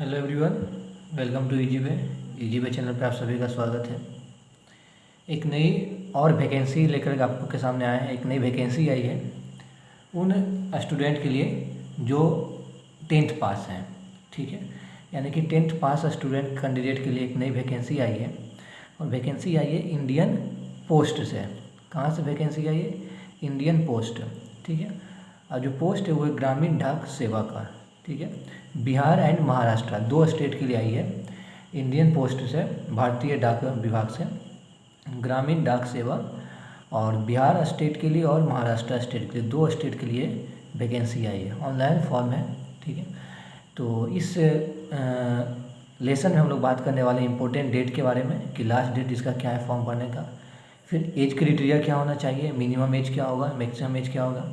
Hello everyone, welcome to easy way channel पे आप सभी का स्वागत है। एक नई और वैकेंसी लेकर के आपके सामने आए हैं। एक नई वैकेंसी आई है उन स्टूडेंट के लिए जो 10th पास हैं, ठीक है। यानी कि 10th पास स्टूडेंट कैंडिडेट के लिए एक नई वैकेंसी आई है और वैकेंसी आई है इंडियन पोस्ट से। कहाँ से वैकेंसी आई है? इंडियन पोस्ट, ठीक है। और जो पोस्ट है वो है ग्रामीण डाक सेवा का, ठीक है। बिहार एंड महाराष्ट्र दो स्टेट के लिए आई है। इंडियन पोस्ट से, भारतीय डाक विभाग से ग्रामीण डाक सेवा, और बिहार स्टेट के लिए और महाराष्ट्र स्टेट के लिए, दो स्टेट के लिए वैकेंसी आई है। ऑनलाइन फॉर्म है, ठीक है। तो इस लेसन में हम लोग बात करने वाले इम्पोर्टेंट डेट के बारे में कि लास्ट डेट इसका क्या है फॉर्म भरने का, फिर एज क्राइटेरिया क्या होना चाहिए, मिनिमम एज क्या होगा, मैक्सिमम एज क्या होगा,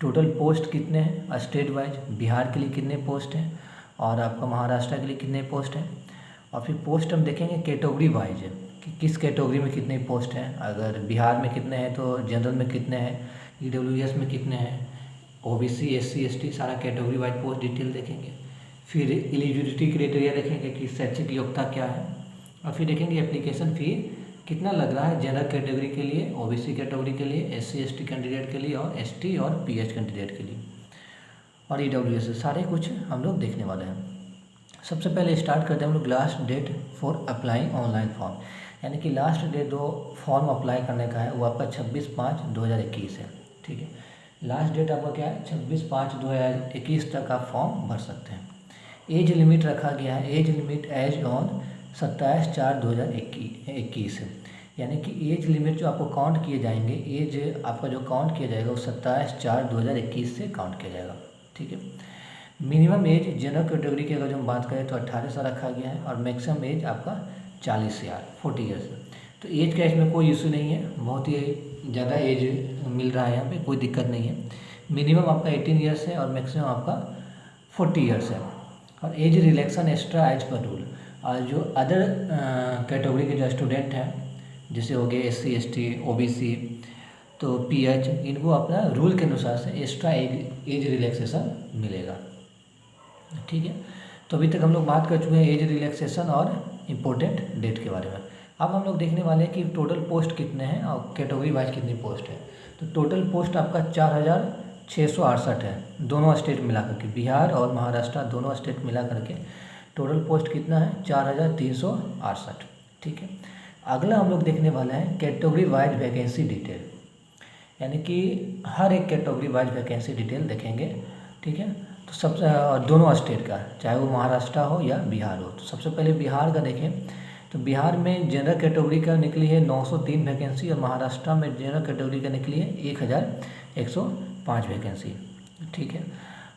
टोटल पोस्ट कितने हैं स्टेट वाइज, बिहार के लिए कितने पोस्ट हैं और आपका महाराष्ट्र के लिए कितने पोस्ट हैं। और फिर पोस्ट हम देखेंगे कैटेगरी वाइज कि किस कैटेगरी में कितने पोस्ट हैं। अगर बिहार में कितने हैं तो जनरल में कितने हैं, EWS में कितने हैं, OBC SC ST सारा कैटेगरी वाइज पोस्ट डिटेल देखेंगे। फिर एलिजिबिलिटी क्राइटेरिया देखेंगे कि शैक्षिक योग्यता क्या है, और फिर देखेंगे एप्लीकेशन फ़ी कितना लग रहा है जनरल कैटेगरी के लिए, OBC कैटेगरी के लिए, SC ST कैंडिडेट के लिए और ST और PH कैंडिडेट के लिए, और EWS सारे कुछ हम लोग देखने वाले हैं। सबसे पहले स्टार्ट करते हैं हम लोग last date for applying online form. यानी कि लास्ट डेट जो फॉर्म अप्लाई करने का है वो आपका 26/5/2021 है, ठीक है। लास्ट डेट आपका क्या है? 26/5/2021 तक आप फॉर्म भर सकते हैं। एज लिमिट रखा गया है, एज लिमिट एज ऑन 27/4/2021 है। यानी कि एज लिमिट जो आपको काउंट किए जाएंगे, एज आपका जो काउंट किया जाएगा वो 27/4/2021 से काउंट किया जाएगा, ठीक है। मिनिमम एज जनरल कैटेगरी की अगर जो हम बात करें तो 18 साल रखा गया है और मैक्सिमम एज आपका 40 ईयर्स है। तो एज का इसमें कोई इशू नहीं है, बहुत ही ज़्यादा एज मिल रहा है यहाँ पे, कोई दिक्कत नहीं है। मिनिमम आपका 18 ईयर्स है और मैक्सिमम आपका 40 ईयर्स है। और age relaxation extra as per rule, और जो अदर कैटेगरी के जो स्टूडेंट हैं जैसे हो गए SC ST OBC तो PH, इनको अपना रूल के अनुसार से एक्स्ट्रा एज रिलैक्सेशन मिलेगा, ठीक है। तो अभी तक हम लोग बात कर चुके हैं एज रिलैक्सेशन और इम्पोर्टेंट डेट के बारे में। अब हम लोग देखने वाले हैं कि टोटल पोस्ट कितने हैं और कैटेगरी वाइज कितनी पोस्ट है। तो टोटल पोस्ट आपका 4668 है, दोनों स्टेट मिला करके, बिहार और महाराष्ट्र दोनों स्टेट मिला करके टोटल पोस्ट कितना है? 4368, ठीक है। अगला हम लोग देखने वाला है कैटेगरी वाइज वैकेंसी डिटेल, यानी कि हर एक कैटेगरी वाइज वैकेंसी डिटेल देखेंगे, ठीक है। तो सबसे दोनों स्टेट का, चाहे वो महाराष्ट्र हो या बिहार हो। तो सबसे पहले बिहार का देखें तो बिहार में जनरल कैटेगरी का निकली है 903 वैकेंसी और महाराष्ट्र में जनरल कैटेगरी का निकली है 1105 वैकेंसी, ठीक है।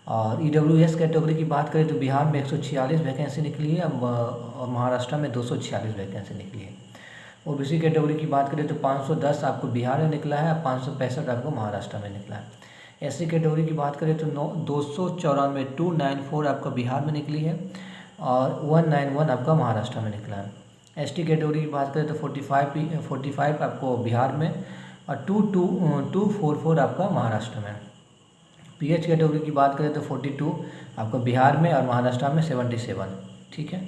और EWS कैटेगरी की बात करें तो बिहार में 146 वैकेंसी निकली है और महाराष्ट्र में 246 वैकेंसी निकली है। OBC कैटेगरी की बात करें तो 510 आपको बिहार में निकला है और 565 आपको महाराष्ट्र में निकला है। SC कैटेगरी की बात करें तो 294 आपका बिहार में निकली है और 191 आपका महाराष्ट्र में निकला है। ST कैटेगरी की बात करें तो 45 आपको बिहार में और 244 आपका महाराष्ट्र में। PH कैटेगरी की बात करें तो 42 आपका बिहार में और महाराष्ट्र में 77, ठीक है।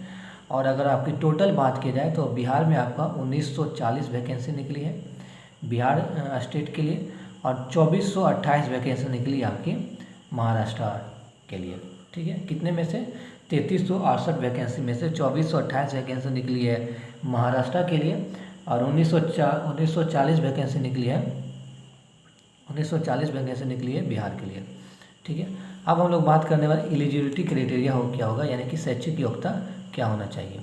और अगर आपकी टोटल बात की जाए तो बिहार में आपका 1940 वैकेंसी निकली है बिहार स्टेट के लिए और 2428 वैकेंसी निकली आपकी महाराष्ट्र के लिए, ठीक है। कितने में से? 3368 वैकेंसी में से 2428 वैकेंसी निकली है महाराष्ट्र के लिए और 1940 वैकेंसी निकली है 1940 वैकेंसी निकली है बिहार के लिए, ठीक है। अब हम लोग बात करने वाले एलिजिबिलिटी क्राइटेरिया क्या होगा, यानी कि शैक्षिक योग्यता क्या होना चाहिए।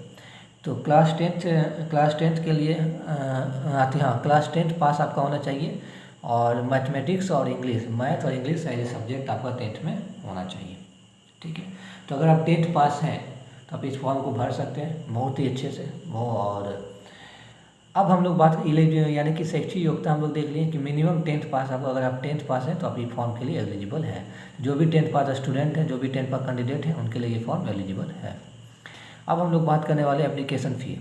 तो क्लास टेंथ के लिए क्लास 10 पास आपका होना चाहिए और मैथमेटिक्स और इंग्लिश, मैथ और इंग्लिश ऐसे सब्जेक्ट आपका 10th में होना चाहिए, ठीक है। तो अगर आप 10th पास हैं तो आप इस फॉर्म को भर सकते हैं बहुत ही अच्छे से। और अब हम लोग बात यानी कि शैक्षिक योग्यता हम लोग देख लिए कि मिनिमम 10th पास, आपको अगर आप 10th पास हैं तो आप ये फॉर्म के लिए एलिजिबल है। जो भी 10th पास स्टूडेंट हैं, जो भी 10th पास कैंडिडेट हैं, उनके लिए ये फॉर्म एलिजिबल है। अब हम लोग बात करने वाले एप्लीकेशन फ़ी।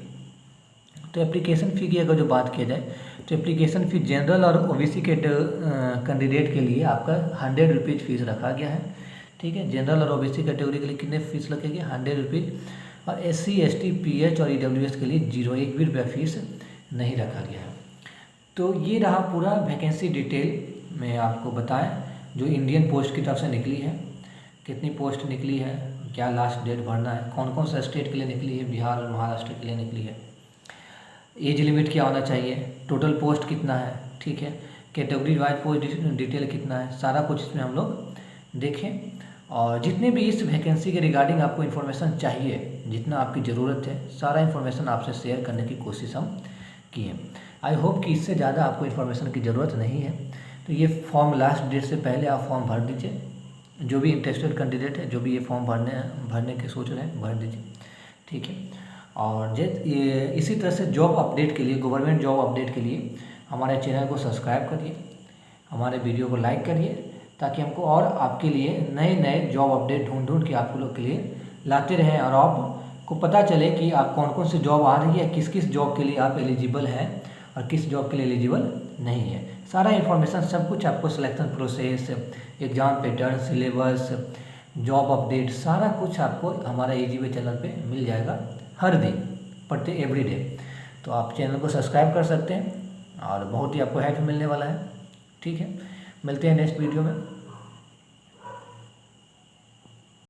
तो एप्लीकेशन फ़ी की अगर जो बात की जाए तो एप्लीकेशन फ़ी जनरल और OBC के कैंडिडेट के लिए आपका 100 रुपीज़ फीस रखा गया है, ठीक है। जनरल और ओबीसी कैटेगरी के लिए कितने फीस लगेगी, 100 रुपीज़, और SC ST PH और EWS के लिए 0, 1 भी रुपया फीस नहीं रखा गया है। तो ये रहा पूरा वैकेंसी डिटेल में आपको बताएं जो इंडियन पोस्ट की तरफ से निकली है, कितनी पोस्ट निकली है, क्या लास्ट डेट भरना है, कौन कौन सा स्टेट के लिए निकली है, बिहार और महाराष्ट्र के लिए निकली है, एज लिमिट क्या होना चाहिए, टोटल पोस्ट कितना है, ठीक है, कैटेगरी वाइज पोस्ट डिटेल कितना है, सारा कुछ इसमें हम लोग देखें। और जितने भी इस वैकेंसी के रिगार्डिंग आपको इन्फॉर्मेशन चाहिए, जितना आपकी ज़रूरत है, सारा इन्फॉर्मेशन आपसे शेयर करने की कोशिश हम किए। आई होप कि इससे ज़्यादा आपको इन्फॉर्मेशन की ज़रूरत नहीं है। तो ये फॉर्म लास्ट डेट से पहले आप फॉर्म भर दीजिए, जो भी इंटरेस्टेड कैंडिडेट है, जो भी ये फॉर्म भरने के सोच रहे हैं, भर दीजिए, ठीक है। और इसी तरह से जॉब अपडेट के लिए, गवर्नमेंट जॉब अपडेट के लिए हमारे चैनल को सब्सक्राइब करिए, हमारे वीडियो को लाइक करिए, ताकि हमको और आपके लिए नए नए जॉब अपडेट ढूंढ के आप लोग के लिए लाते रहें, और आपको पता चले कि आप कौन कौन सी जॉब आ रही है, किस किस जॉब के लिए आप एलिजिबल हैं और किस जॉब के लिए एलिजिबल नहीं है। सारा इन्फॉर्मेशन सब कुछ आपको selection process, exam pattern, syllabus, job update, सारा कुछ आपको हमारा AGV चैनल पे मिल जाएगा हर दिन, एवरी डे। तो आप चैनल को सब्सक्राइब कर सकते हैं और बहुत ही आपको हेल्प मिलने वाला है, ठीक है। मिलते हैं नेक्स्ट वीडियो में।